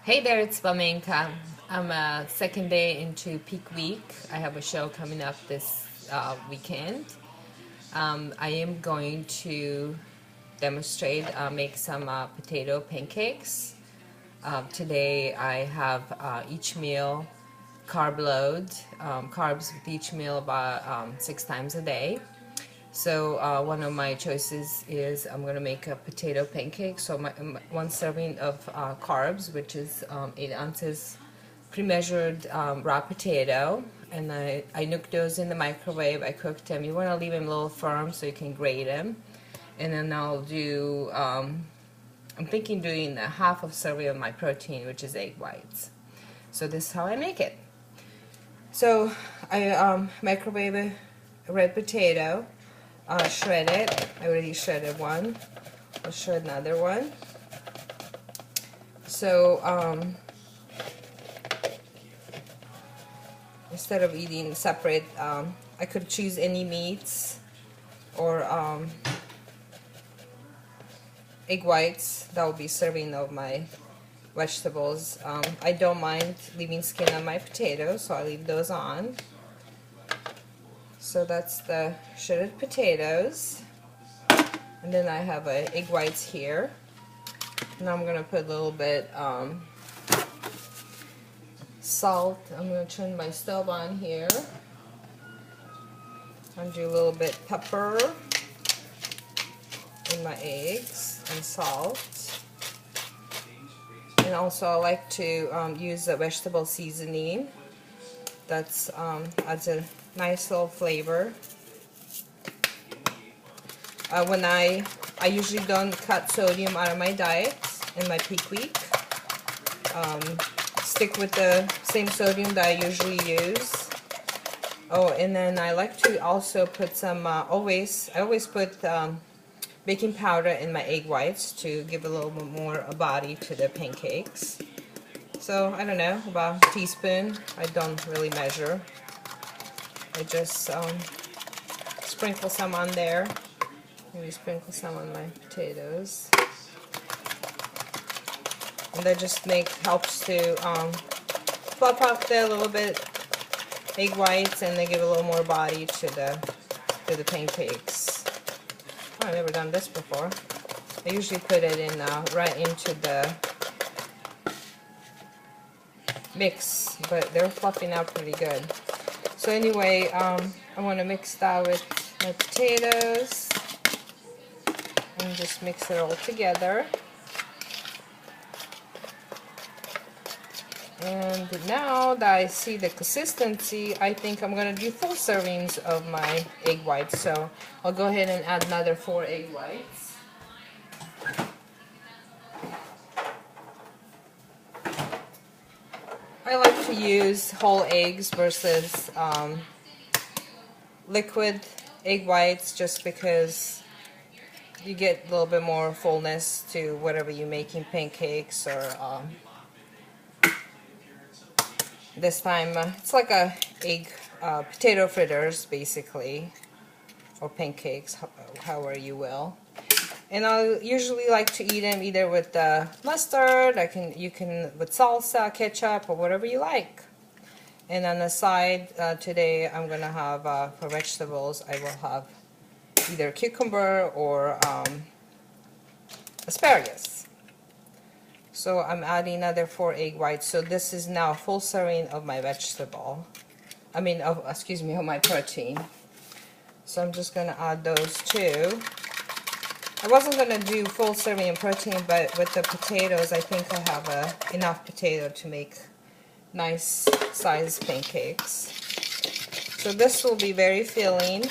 Hey there, it's Flamenca. I'm a second day into peak week. I have a show coming up this weekend. I am going to demonstrate, make some potato pancakes. Today I have each meal carb load, carbs with each meal about 6 times a day. So one of my choices is I'm going to make a potato pancake. So one serving of carbs, which is 8 ounces pre-measured raw potato. And I nooked those in the microwave. I cooked them. You want to leave them a little firm so you can grate them. And then I'll do, I'm thinking doing a half of serving of my protein, which is egg whites. So this is how I make it. So I microwave a red potato. Shred it. I already shredded one. I'll shred another one. So instead of eating separate, I could choose any meats or egg whites. That will be serving of my vegetables. I don't mind leaving skin on my potatoes, so I leave those on. So that's the shredded potatoes, and then I have egg whites here. Now I'm going to put a little bit salt. I'm going to turn my stove on here and do a little bit pepper in my eggs and salt. And also I like to use a vegetable seasoning. That's adds a nice little flavor. When I usually don't cut sodium out of my diet in my peak week. Stick with the same sodium that I usually use. Oh, and then I like to also put some, I always put baking powder in my egg whites to give a little bit more body to the pancakes. So, I don't know, about a teaspoon. I don't really measure. I just sprinkle some on there. Maybe sprinkle some on my potatoes. And that just helps to fluff up a little bit egg whites, and they give a little more body to the pancakes. Oh, I've never done this before. I usually put it in right into the mix, but they're fluffing out pretty good. So anyway, I want to mix that with my potatoes and just mix it all together. And now that I see the consistency, I think I'm going to do full servings of my egg whites. So I'll go ahead and add another 4 egg whites. I like to use whole eggs versus liquid egg whites, just because you get a little bit more fullness to whatever you're making, pancakes or this time it's like a egg potato fritters basically, or pancakes, however you will. And I usually like to eat them either with mustard. You can with salsa, ketchup, or whatever you like. And on the side, today I'm gonna have for vegetables, I will have either cucumber or asparagus. So I'm adding another 4 egg whites. So this is now a full serving of my vegetable. Of my protein. So I'm just gonna add those too. I wasn't going to do full serving of protein, but with the potatoes, I think I have enough potato to make nice sized pancakes. So this will be very filling,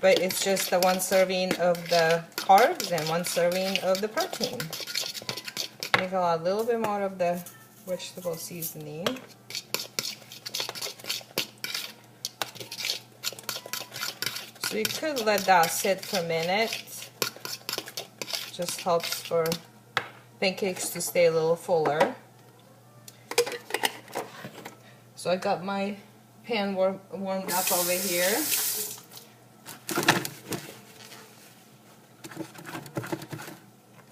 but it's just the 1 serving of the carbs and 1 serving of the protein. I think I'll add a little bit more of the vegetable seasoning. So you could let that sit for a minute. Just helps for pancakes to stay a little fuller. So I got my pan warmed up over here.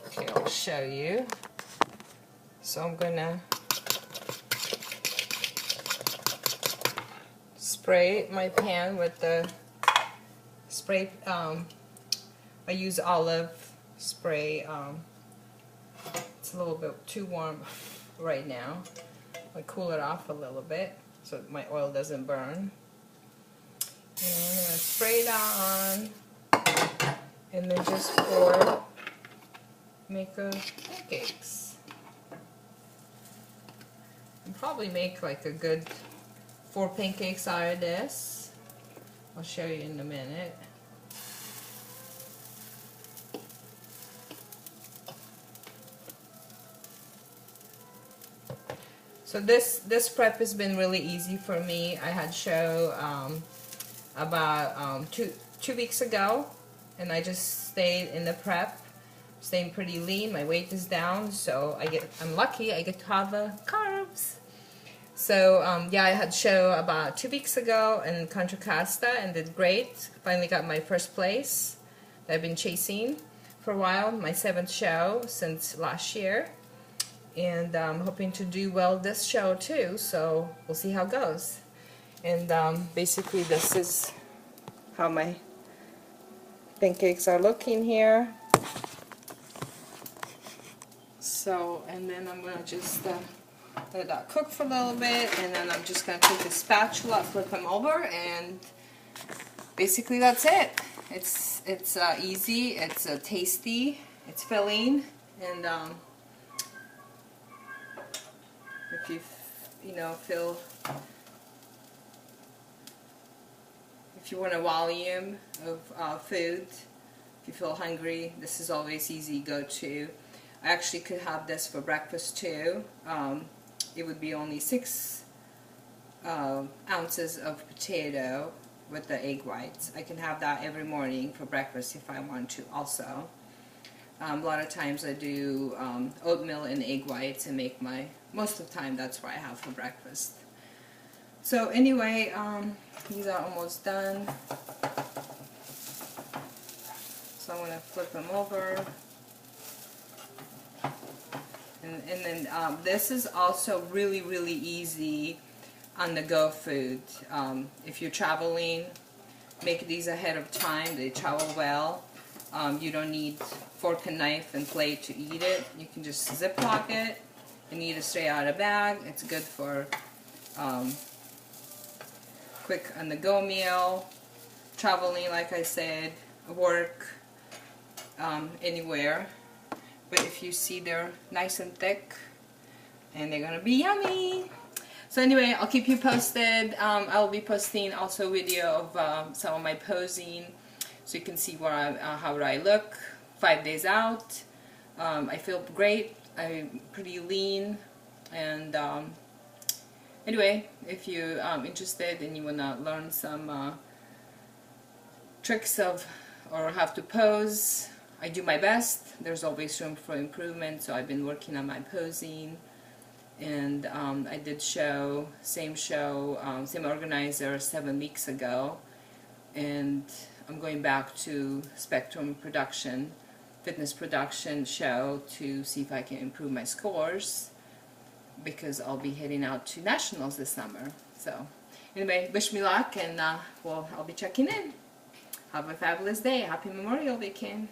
Okay, I'll show you. So I'm gonna spray my pan with the spray. I use olive spray. It's a little bit too warm right now. I cool it off a little bit so my oil doesn't burn. And I'm gonna spray it on, and then just make pancakes. And probably make like a good 4 pancakes out of this. I'll show you in a minute. So this prep has been really easy for me. I had show about 2 weeks ago, and I just stayed in the prep, staying pretty lean. My weight is down, so I'm lucky. I get to have carbs. So yeah, I had show about 2 weeks ago in Contra Costa and did great. Finally got my first place that I've been chasing for a while. My 7th show since last year. And I'm hoping to do well this show too, so we'll see how it goes. And basically this is how my pancakes are looking here. So, and then I'm going to just let that cook for a little bit, and then I'm just going to take a spatula, flip them over, and basically that's it. It's easy, it's tasty, it's filling, and if you feel, if you want a volume of food, if you feel hungry, this is always easy go-to. I actually could have this for breakfast too. It would be only 6 ounces of potato with the egg whites. I can have that every morning for breakfast if I want to also. A lot of times I do oatmeal and egg whites and make most of the time that's what I have for breakfast. So anyway, these are almost done. So I'm going to flip them over. And then this is also really, really easy on-the-go food. If you're traveling, make these ahead of time. They travel well. You don't need fork and knife and plate to eat it. You can just Ziploc it and eat it straight out of a bag. It's good for quick on-the-go meal, traveling, like I said, work, anywhere. But if you see, they're nice and thick, and they're gonna be yummy. So anyway, I'll keep you posted. I'll be posting also a video of some of my posing, so you can see how I look 5 days out. I feel great. I'm pretty lean, and anyway, if you're interested and you wanna learn some tricks of or how to pose, I do my best. There's always room for improvement, so I've been working on my posing. And I did same organizer 7 weeks ago, and I'm going back to Spectrum Production, Fitness Production show to see if I can improve my scores, because I'll be heading out to nationals this summer. So anyway, wish me luck, and I'll be checking in. Have a fabulous day. Happy Memorial Weekend.